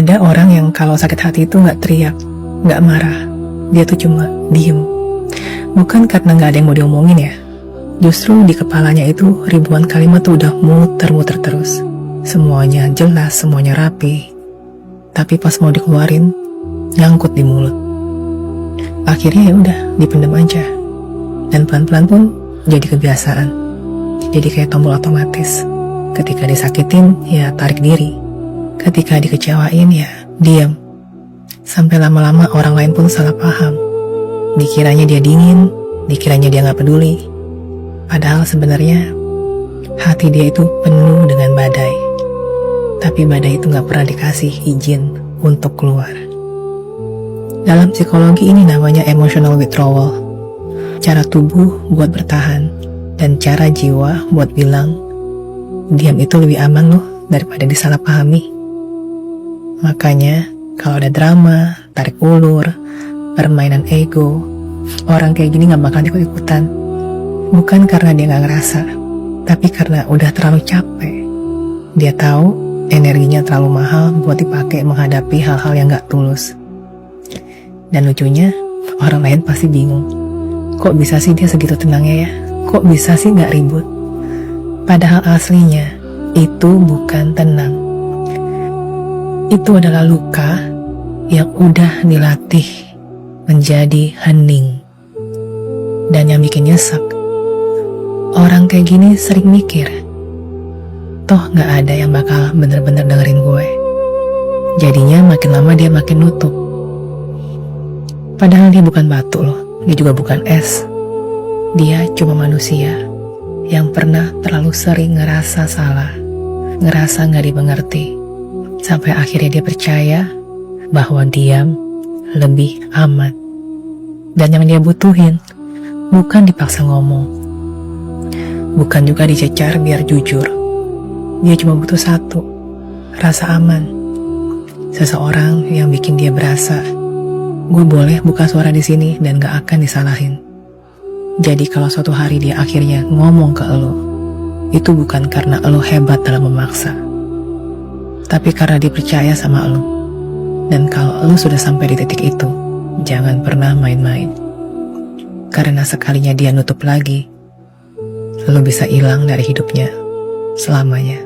Ada orang yang kalau sakit hati itu nggak teriak, nggak marah. Dia tuh cuma diem. Bukan karena nggak ada yang mau diomongin ya. Justru di kepalanya itu ribuan kalimat tuh udah muter-muter terus. Semuanya jelas, semuanya rapi. Tapi pas mau dikeluarin, nyangkut di mulut. Akhirnya ya udah, dipendam aja. Dan pelan-pelan pun jadi kebiasaan. Jadi kayak tombol otomatis. Ketika disakitin, ya tarik diri. Ketika dikecewain, ya diam. Sampai lama-lama orang lain pun salah paham. Dikiranya dia dingin, dikiranya dia gak peduli. Padahal sebenarnya hati dia itu penuh dengan badai. Tapi badai itu gak pernah dikasih izin untuk keluar. Dalam psikologi ini namanya emotional withdrawal. Cara tubuh buat bertahan, dan cara jiwa buat bilang, diam itu lebih aman loh daripada disalahpahami. Makanya kalau ada drama, tarik ulur, permainan ego, orang kayak gini gak bakal ikut-ikutan. Bukan karena dia gak ngerasa, tapi karena udah terlalu capek. Dia tahu energinya terlalu mahal buat dipakai menghadapi hal-hal yang gak tulus. Dan lucunya, orang lain pasti bingung. Kok bisa sih dia segitu tenangnya ya? Kok bisa sih gak ribut? Padahal aslinya, itu bukan tenang. Itu adalah luka yang udah dilatih menjadi hening. Dan yang bikin nyesek, orang kayak gini sering mikir, toh gak ada yang bakal bener-bener dengerin gue. Jadinya makin lama dia makin nutup. Padahal dia bukan batu loh, dia juga bukan es. Dia cuma manusia yang pernah terlalu sering ngerasa salah, ngerasa gak dimengerti. Sampai akhirnya dia percaya bahwa diam lebih aman. Dan yang dia butuhin bukan dipaksa ngomong, bukan juga dicecar biar jujur. Dia cuma butuh satu, rasa aman. Seseorang yang bikin dia berasa, gue boleh buka suara di sini dan gak akan disalahin. Jadi kalau suatu hari dia akhirnya ngomong ke elo, itu bukan karena elo hebat dalam memaksa, tapi karena dia percaya sama elo. Dan kalau elo sudah sampai di titik itu, jangan pernah main-main. Karena sekalinya dia nutup lagi, elo bisa hilang dari hidupnya selamanya.